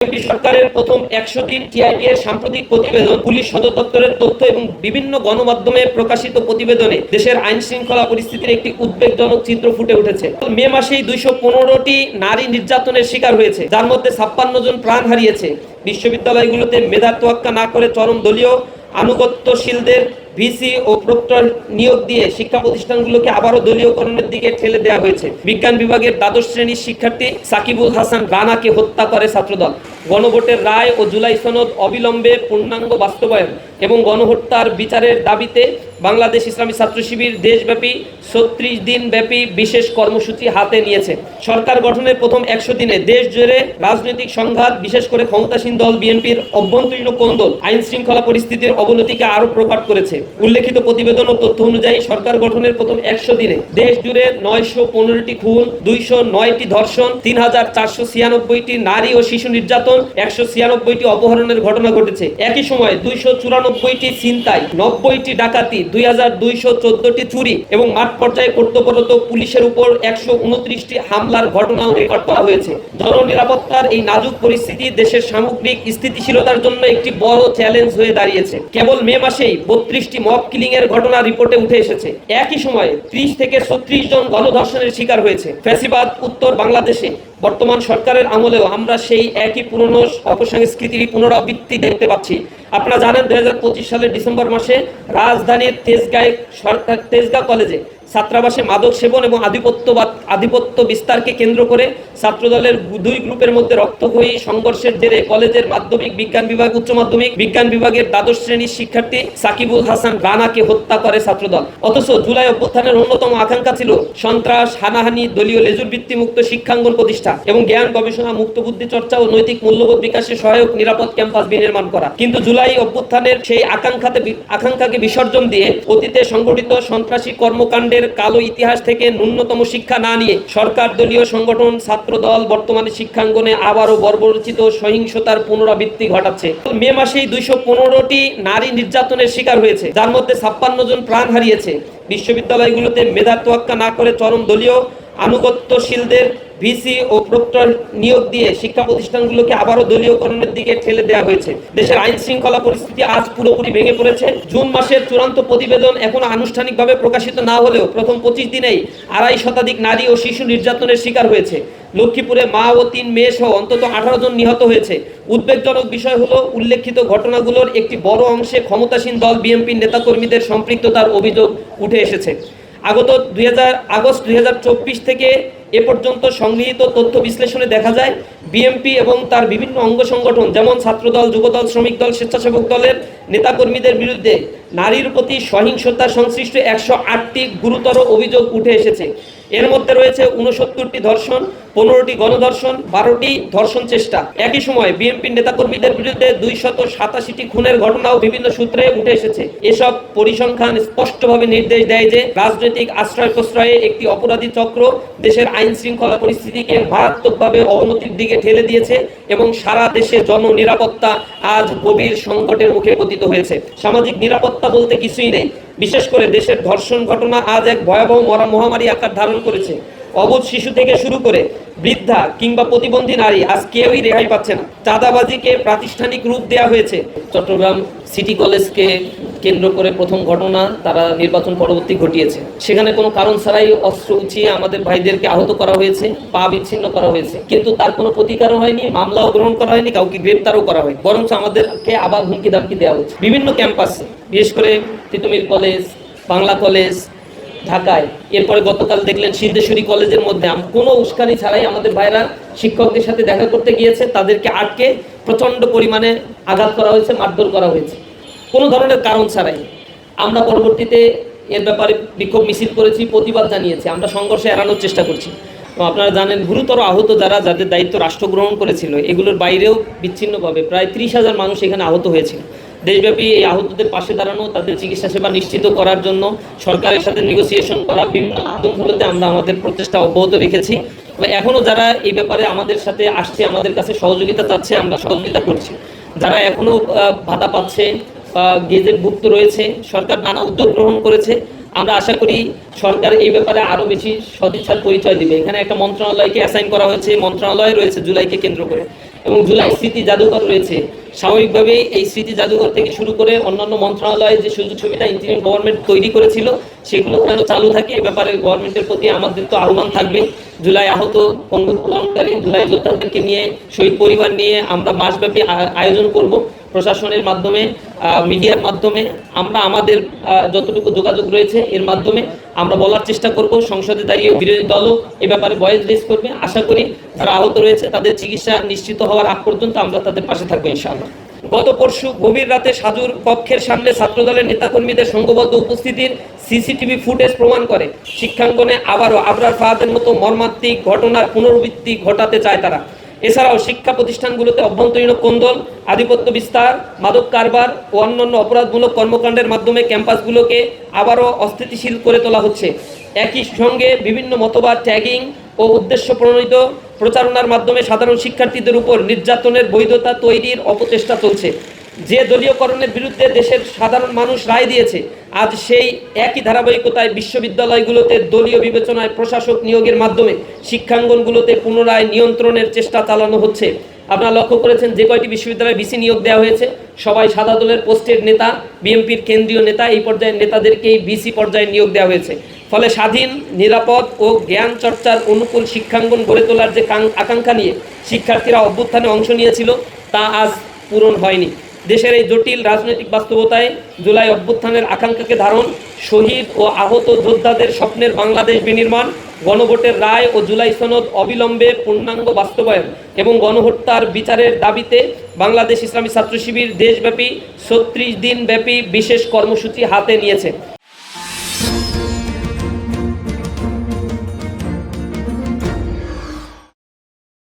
সরকারের প্রথম ১০০ দিন টিআইবি এর সাম্প্রতিক প্রতিবেদন, পুলিশ সদর দপ্তরের তথ্য এবং বিভিন্ন গণমাধ্যমে প্রকাশিত প্রতিবেদনে দেশের আইন শৃঙ্খলা পরিস্থিতির একটি উদ্বেগজনক চিত্র ফুটে উঠেছে। মে মাসেই ২১৫টি নারী নির্যাতনের শিকার হয়েছে, যার মধ্যে ৫৬ জন প্রাণ হারিয়েছে। বিশ্ববিদ্যালয়গুলোতে মেধার তোয়াক্কা না করে চরম দলীয় আনুগত্যশীলদের ভিসি ও প্রক্টর নিয়োগ দিয়ে শিক্ষা প্রতিষ্ঠানগুলোকে আবারও দলীয়করণের দিকে ঠেলে দেওয়া হয়েছে। বিজ্ঞান বিভাগের দ্বাদশ শ্রেণীর শিক্ষার্থী সাকিবুল হাসান রানাকে হত্যা করে ছাত্রদল। গণভোটের রায় ও জুলাই সনদ অবিলম্বে পূর্ণাঙ্গ বাস্তবায়ন এবং গণহত্যার বিচারের দাবিতে বাংলাদেশ ইসলামী ছাত্র শিবির দেশব্যাপী ৩৬ দিন ব্যাপী বিশেষ কর্মসূচি হাতে নিয়েছে। সরকার গঠনের প্রথম ১০০ দিনে দেশ জুড়ে রাজনৈতিক সংঘাত, বিশেষ করে ক্ষমতাসীন দল বিএনপির অভ্যন্তরীণ কোন্দল আইন শৃঙ্খলা পরিস্থিতির অবনতিকে আরো প্রকট করেছে। উল্লেখিত প্রতিবেদন ও তথ্য অনুযায়ী সরকার গঠনের প্রথম ১০০ দিনে দেশ জুড়ে ৯১৫টি খুন, ২০৯টি ধর্ষণ, ৩৪৯৬টি নারী ও শিশু নির্যাতন, ১৯৬টি অপহরণের ঘটনা ঘটেছে। একই সময় ২৯৪টি ছিনতাই, ৯০টি ডাকাতি, ২২১৪টি চুরি এবং মাঠ পর্যায়ে কর্তব্যরত পুলিশের উপর ১২৯টি হামলার ঘটনাও রেকর্ড করা হয়েছে। জননিরাপত্তার এই নাজুক পরিস্থিতি দেশের সামগ্রিক স্থিতিশীলতার জন্য একটি বড় চ্যালেঞ্জ হয়ে দাঁড়িয়েছে। কেবল মে মাসেই ৩২টি মব কিলিং এর ঘটনা রিপোর্টে উঠে এসেছে। একই সময়ে ৩০ থেকে ৩৬ জন গণধর্ষণের শিকার হয়েছে। ফ্যাসিবাদ উত্তর বাংলাদেশে বর্তমান সরকারের আমলেও আমরা সেই একই পুরনো অপসংস্কৃতির পুনরাবৃত্তি দেখতে পাচ্ছি। আপনারা জানেন ২০২৫ সালের ডিসেম্বর মাসে রাজধানীর তেজগাঁও কলেজে ছাত্রাবাসে মাদক সেবন এবং আধিপত্য বিস্তারকে কেন্দ্র করে ছাত্রদলের দুই গ্রুপের মধ্যে রক্তক্ষয়ী সংঘর্ষের জেরে কলেজের মাধ্যমিক বিজ্ঞান বিভাগ, উচ্চ মাধ্যমিক বিজ্ঞান বিভাগের দ্বাদশ শ্রেণীর শিক্ষার্থী সাকিবুল হাসান রানাকে হত্যা করে ছাত্রদল। অথচ জুলাই অভ্যুত্থানের অন্যতম আকাঙ্ক্ষা ছিল সন্ত্রাস, হানাহানি, দলীয় লেজুরবৃত্তি মুক্ত শিক্ষাঙ্গন প্রতিষ্ঠা এবং জ্ঞান গবেষণা, মুক্ত বুদ্ধি চর্চা ও নৈতিক মূল্যবোধ বিকাশে সহায়ক নিরাপদ ক্যাম্পাস বিনির্মাণ করা। কিন্তু জুলাই অভ্যুত্থানের সেই আকাঙ্ক্ষাকে বিসর্জন দিয়ে অতীতে সংগঠিত সন্ত্রাসী কর্মকাণ্ডের কালো ইতিহাস থেকে ন্যূনতম শিক্ষা না নিয়ে সরকার দলীয় সংগঠন ছাত্রদল বর্তমানে শিক্ষাঙ্গনে আবারও বর্বরচিত সহিংসতার পুনরাবৃত্তি ঘটাচ্ছে। মে মাসেই ২১৫টি নারী নির্যাতনের শিকার হয়েছে, যার মধ্যে ৫৬ জন প্রাণ হারিয়েছে। বিশ্ববিদ্যালয়গুলোতে মেধার তোয়াক্কা না করে চরম দলীয় আনুগত্যশীলদের ভিসি ও প্রক্টর নিয়োগ দিয়ে শিক্ষা প্রতিষ্ঠানগুলোকে আবারও দলীয়করণের দিকে ঠেলে দেওয়া হয়েছে। দেশের আইন শৃঙ্খলা পরিস্থিতি আজ পুরোপুরি ভেঙে পড়েছে। জুন মাসের চূড়ান্ত প্রতিবেদন এখনো আনুষ্ঠানিকভাবে প্রকাশিত না হলেও প্রথম ২৫ দিনেই ২৫ শতাধিক নারী ও শিশু নির্যাতনের শিকার হয়েছে। লক্ষ্মীপুরে মা ও ৩ মেয়ে সহ অন্তত ১৮ জন নিহত হয়েছে। উদ্বেগজনক বিষয় হলো উল্লেখিত ঘটনাগুলোর একটি বড় অংশে ক্ষমতাসীন দল বিএনপির নেতাকর্মীদের সম্পৃক্ততার অভিযোগ উঠে এসেছে। আগস্ট ২০২৪ থেকে এ পর্যন্ত সংগৃহীত তথ্য বিশ্লেষণে দেখা যায় বিএনপি এবং তার বিভিন্ন অঙ্গ সংগঠন যেমন ছাত্রদল, যুবদল, শ্রমিক দল, স্বেচ্ছাসেবক দলের নেতাকর্মীদের বিরুদ্ধে নারীর প্রতি সহিংসতা সংশ্লিষ্ট ১০৮টি গুরুতর অভিযোগ উঠে এসেছে। এর মধ্যে রয়েছে ৬৯টি ধর্ষণ, ১৫টি গণধর্ষণ, ১২টি ধর্ষণ চেষ্টা। একই সময় বিএনপির নেতাকর্মীদের বিরুদ্ধে ২৮৭টি খুনের ঘটনাও বিভিন্ন সূত্রে উঠে এসেছে। এসব পরিসংখ্যান স্পষ্টভাবে নির্দেশ দেয় যে রাজনৈতিক আশ্রয় প্রশ্রয়ে একটি অপরাধী চক্র দেশের আইন শৃঙ্খলা পরিস্থিতিকে মারাত্মকভাবে অবনতির দিকে ঠেলে দিয়েছে এবং সারা দেশে জননিরাপত্তা আজ গভীর সংকটের মুখে পতিত হয়েছে। সামাজিক নিরাপত্তা বলতে কিছুই নেই। বিশেষ করে দেশের ধর্ষণ ঘটনা আজ এক ভয়াবহ মহামারী আকার ধারণ করেছে। অবুঝ শিশু থেকে শুরু করে বৃদ্ধা কিংবা প্রতিবন্ধী নারী আজ কেউই রেহাই পাচ্ছে না। চাঁদাবাজিকে প্রাতিষ্ঠানিক রূপ দেওয়া হয়েছে। চট্টগ্রাম সিটি কলেজকে কেন্দ্র করে প্রথম ঘটনা তারা নির্বাচন পরবর্তী ঘটিয়েছে। সেখানে কোনো কারণ ছাড়াই অস্ত্র উঁচিয়ে আমাদের ভাইদেরকে আহত করা হয়েছে, পা বিচ্ছিন্ন করা হয়েছে, কিন্তু তার কোনো প্রতিকারও হয়নি, মামলাও গ্রহণ করা হয়নি, কাউকে গ্রেপ্তারও করা হয়নি, বরং আমাদেরকে আবার হুমকি দামকি দেওয়া হচ্ছে বিভিন্ন ক্যাম্পাসে, বিশেষ করে তিতুমির কলেজ, বাংলা কলেজ, ঢাকায়। এরপরে গতকাল দেখলেন সিদ্ধেশ্বরী কলেজের মধ্যে কোনো উস্কানি ছাড়াই আমাদের ভাইরা শিক্ষকদের সাথে দেখা করতে গিয়েছে, তাদেরকে আটকে প্রচন্ড পরিমাণে আঘাত করা হয়েছে, মারধর করা হয়েছে কোনো ধরনের কারণ ছাড়াই। আমরা পরবর্তীতে এর ব্যাপারে বিক্ষোভ মিছিল করেছি, প্রতিবাদ জানিয়েছি, আমরা সংঘর্ষে এড়ানোর চেষ্টা করছি। আপনারা জানেন গুরুতর আহত যাদের দায়িত্ব রাষ্ট্র গ্রহণ করেছিল, এগুলোর বাইরেও বিচ্ছিন্নভাবে প্রায় ৩০,০০০ মানুষ এখানে আহত হয়েছিল। দেশব্যাপী এই আহতদের পাশে দাঁড়ানো, তাদের চিকিৎসা সেবা নিশ্চিত করার জন্য সরকারের সাথে নেগোসিয়েশন করা, বিভিন্ন মাধ্যমগুলোতে আমরা আমাদের প্রচেষ্টা অব্যাহত রেখেছি। এখনও যারা এই ব্যাপারে আমাদের সাথে আসছে, আমাদের কাছে সহযোগিতা চাচ্ছে, আমরা সহযোগিতা করছি। যারা এখনও বাধা পাচ্ছে বা গেজেটভুক্ত রয়েছে, সরকার নানা উদ্যোগ গ্রহণ করেছে। আমরা আশা করি সরকার এই ব্যাপারে আরো বেশি সদিচ্ছার পরিচয় দিবে। এখানে একটা মন্ত্রণালয়কে অ্যাসাইন করা হয়েছে, মন্ত্রণালয় রয়েছে জুলাইকে কেন্দ্র করে। এবং জুলাই স্মৃতি জাদুঘর রয়েছে। স্বাভাবিকভাবেই এই স্মৃতি জাদুঘর থেকে শুরু করে অন্যান্য মন্ত্রণালয়ে যে সুযোগ সুবিধা ইন্টারিম গভর্নমেন্ট তৈরি করেছিল সেগুলো যেন চালু থাকে, এ ব্যাপারে গভর্নমেন্টের প্রতি আমাদের তো আহ্বান থাকবে। জুলাই আহত পঙ্গুত্তরণকারী জুলাই যোদ্ধাদেরকে নিয়ে, শহীদ পরিবার নিয়ে আমরা মাসব্যাপী আয়োজন করব। প্রশাসনের মাধ্যমে, মিডিয়ার মাধ্যমে আমরা আমাদের যতটুকু যোগাযোগ রয়েছে এর মাধ্যমে আমরা বলার চেষ্টা করব। সংসদে দাঁড়িয়ে বিরোধী দলও এ ব্যাপারে ভয়েস রেজ করবে। আশা করি যারা আহত রয়েছে তাদের চিকিৎসা নিশ্চিত হওয়ার আগ পর্যন্ত আমরা তাদের পাশে থাকবো ইনশাআল্লাহ। গত পরশু গভীর রাতে সাজুর কক্ষের সামনে ছাত্রদলের নেতাকর্মীদের সংঘবদ্ধ উপস্থিতির সিসিটিভি ফুটেজ প্রমাণ করে শিক্ষাঙ্গনে আবারও আবরার ফাহাদের মতো মর্মান্তিক ঘটনার পুনরাবৃত্তি ঘটাতে চায় তারা। এছাড়াও শিক্ষা প্রতিষ্ঠানগুলোতে অভ্যন্তরীণ কোন্দল, আধিপত্য বিস্তার, মাদক কারবার ও অন্যান্য অপরাধমূলক কর্মকাণ্ডের মাধ্যমে ক্যাম্পাসগুলোকে আবারও অস্থিতিশীল করে তোলা হচ্ছে। একই সঙ্গে বিভিন্ন মতবাদ ট্যাগিং ও উদ্দেশ্য প্রণোদিত প্রচারণার মাধ্যমে সাধারণ শিক্ষার্থীদের উপর নির্যাতনের বৈধতা তৈরির অপচেষ্টা চলছে। যে দলীয়করণের বিরুদ্ধে দেশের সাধারণ মানুষ রায় দিয়েছে, আজ সেই একই ধারাবাহিকতায় বিশ্ববিদ্যালয়গুলোতে দলীয় বিবেচনায় প্রশাসক নিয়োগের মাধ্যমে শিক্ষাঙ্গনগুলোতে পুনরায় নিয়ন্ত্রণের চেষ্টা চালানো হচ্ছে। আপনারা লক্ষ্য করেছেন যে কয়টি বিশ্ববিদ্যালয়ে বিসি নিয়োগ দেওয়া হয়েছে সবাই সাদা দলের পোস্টের নেতা, বিএনপির কেন্দ্রীয় নেতা, এই পর্যায়ের নেতাদেরকেই বিসি পর্যায়ে নিয়োগ দেওয়া হয়েছে। ফলে স্বাধীন, নিরাপদ ও জ্ঞান চর্চার অনুকূল শিক্ষাঙ্গন গড়ে তোলার যে আকাঙ্ক্ষা নিয়ে শিক্ষার্থীরা অভ্যুত্থানে অংশ নিয়েছিল তা আজ পূরণ হয়নি। দেশের এই জটিল রাজনৈতিক বাস্তবতায় জুলাই অভ্যুত্থানের আকাঙ্ক্ষাকে ধারণ, শহীদ ও আহত যোদ্ধাদের স্বপ্নের বাংলাদেশ বিনির্মাণ, গণভোটের রায় ও জুলাই সনদ অবিলম্বে পূর্ণাঙ্গ বাস্তবায়ন এবং গণহত্যার বিচারের দাবিতে বাংলাদেশ ইসলামী ছাত্র শিবির দেশব্যাপী ৩৬ দিন ব্যাপী বিশেষ কর্মসূচি হাতে নিয়েছে।